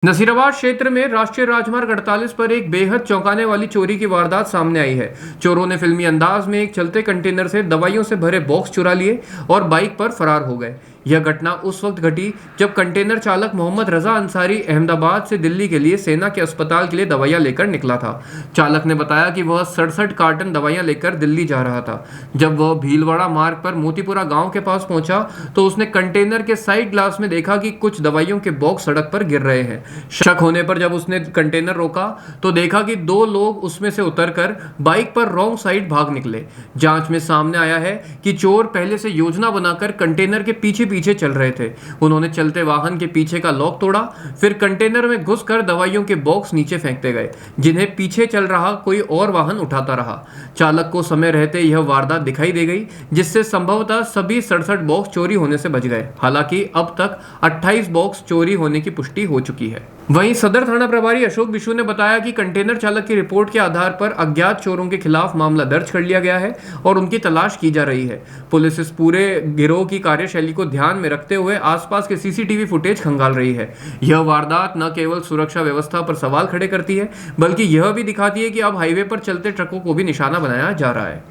नसीराबाद क्षेत्र में राष्ट्रीय राजमार्ग 48 पर एक बेहद चौंकाने वाली चोरी की वारदात सामने आई है। चोरों ने फिल्मी अंदाज में एक चलते कंटेनर से दवाइयों से भरे बॉक्स चुरा लिए और बाइक पर फरार हो गए। यह घटना उस वक्त घटी जब कंटेनर चालक मोहम्मद रजा अंसारी अहमदाबाद से दिल्ली के लिए सेना के अस्पताल के लिए दवाइयां लेकर निकला था। चालक ने बताया कि वह 67 कार्टन दवाइयां लेकर दिल्ली जा रहा था। जब वह भीलवाड़ा मार्ग पर मोतीपुरा गांव के पास पहुंचा तो उसने कंटेनर के साइड ग्लास में देखा कि कुछ दवाइयों के बॉक्स सड़क पर गिर रहे हैं। शक होने पर जब उसने कंटेनर रोका तो देखा कि दो लोग उसमें से उतरकर बाइक पर रॉन्ग साइड भाग निकले। जांच में सामने आया है कि चोर पहले से योजना बनाकर कंटेनर के पीछे चल रहे थे। उन्होंने चलते वाहन के पीछे का लॉक तोड़ा, फिर कंटेनर में घुसकर दवाइयों के बॉक्स नीचे फेंकते गए, जिन्हें पीछे चल रहा कोई और वाहन उठाता रहा। चालक को समय रहते यह वारदात दिखाई दे गई, जिससे संभवतः सभी 67 बॉक्स चोरी होने से बच गए। हालांकि अब तक 28 बॉक्स चोरी होने की पुष्टि हो चुकी है। वहीं सदर थाना प्रभारी अशोक बिशु ने बताया कि कंटेनर चालक की रिपोर्ट के आधार पर अज्ञात चोरों के खिलाफ मामला दर्ज कर लिया गया है और उनकी तलाश की जा रही है। पुलिस इस पूरे गिरोह की कार्यशैली को ध्यान में रखते हुए आसपास के सीसीटीवी फुटेज खंगाल रही है। यह वारदात न केवल सुरक्षा व्यवस्था पर सवाल खड़े करती है, बल्कि यह भी दिखाती है कि अब हाईवे पर चलते ट्रकों को भी निशाना बनाया जा रहा है।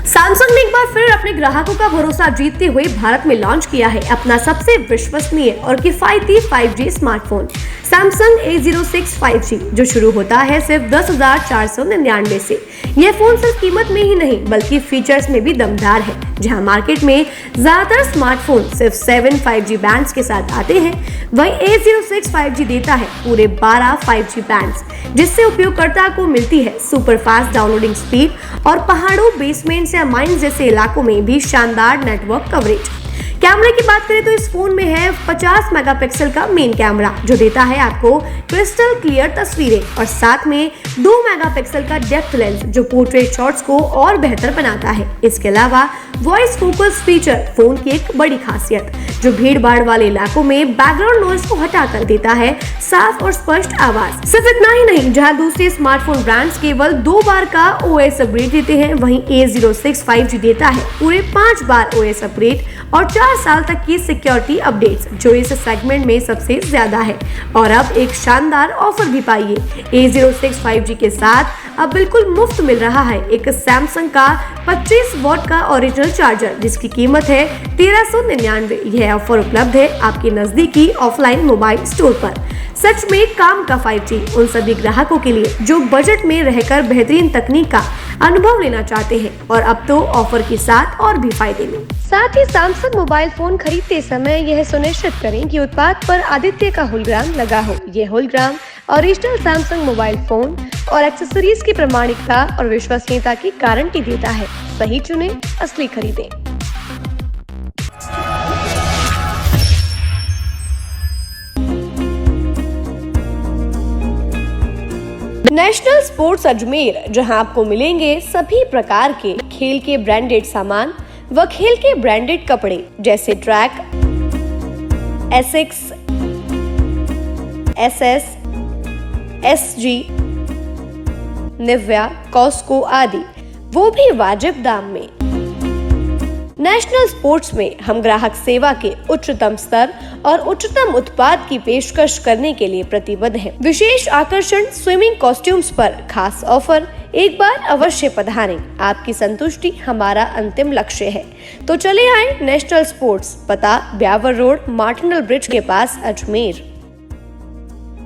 सैमसंग ने एक बार फिर अपने ग्राहकों का भरोसा जीतते हुए भारत में लॉन्च किया है अपना सबसे विश्वसनीय और किफायती 5G smartphone Samsung A06 5G, जो शुरू होता है सिर्फ 10,499 से। यह फोन सिर्फ कीमत में ही नहीं बल्कि फीचर्स में भी दमदार है। जहां मार्केट में ज्यादातर स्मार्टफोन सिर्फ 7 5G बैंड्स के साथ आते हैं, वहीं A06 5G देता है पूरे 12 5G बैंड्स, जिससे उपयोगकर्ता को मिलती है सुपर फास्ट डाउनलोडिंग स्पीड और पहाड़ों, बेसमेंट या माइंस जैसे इलाकों में भी शानदार नेटवर्क कवरेज। कैमरे की बात करें तो इस फोन में है 50 मेगापिक्सल का मेन कैमरा, जो देता है आपको क्रिस्टल क्लियर तस्वीरें, और साथ में 2 मेगापिक्सल का डेप्थ लेंस, जो पोर्ट्रेट शॉट्स को और बेहतर बनाता है। इसके अलावा वॉइस फोकस फीचर फोन की एक बड़ी खासियत, जो भीड़ भाड़ वाले इलाकों में बैकग्राउंड नॉइज को हटाकर देता है साफ और स्पष्ट आवाज। सिर्फ इतना ही नहीं, जहां दूसरे स्मार्टफोन ब्रांड्स केवल 2 बार का OS अपग्रेड देते हैं, वहीं A06 5G देता है पूरे 5 बार OS अपग्रेड और 4 साल तक की सिक्योरिटी अपडेट्स, जो इस सेगमेंट में सबसे ज्यादा है। और अब एक शानदार ऑफर भी पाइए। A06 5G के साथ अब बिल्कुल मुफ्त मिल रहा है एक सैमसंग का 25 वॉट का ओरिजिनल चार्जर, जिसकी कीमत है 1399। यह ऑफर उपलब्ध है आपके नजदीकी ऑफलाइन मोबाइल स्टोर पर। सच में काम का 5G उन सभी ग्राहकों के लिए जो बजट में रहकर बेहतरीन तकनीक का अनुभव लेना चाहते हैं, और अब तो ऑफर के साथ और भी फायदे में। साथ ही सैमसंग मोबाइल फोन खरीदते समय यह सुनिश्चित करें कि उत्पाद पर आदित्य का होलोग्राम लगा हो। यह hologram original Samsung mobile phone और एक्सेसरीज की प्रामाणिकता और विश्वसनीयता की गारंटी देता है। सही चुने, असली खरीदें। नेशनल स्पोर्ट्स अजमेर, जहां आपको मिलेंगे सभी प्रकार के खेल के ब्रांडेड सामान व खेल के ब्रांडेड कपड़े, जैसे track, Asics, SS, SG, Nivia, Cosco आदि, वो भी वाजिब दाम में। नेशनल स्पोर्ट्स में हम ग्राहक सेवा के उच्चतम स्तर और उच्चतम उत्पाद की पेशकश करने के लिए प्रतिबद्ध हैं। विशेष आकर्षण स्विमिंग कॉस्ट्यूम्स पर खास ऑफर। एक बार अवश्य पधारें, आपकी संतुष्टि हमारा अंतिम लक्ष्य है। तो चले आए नेशनल स्पोर्ट्स, पता ब्यावर रोड, मार्टिनल ब्रिज के पास, अजमेर।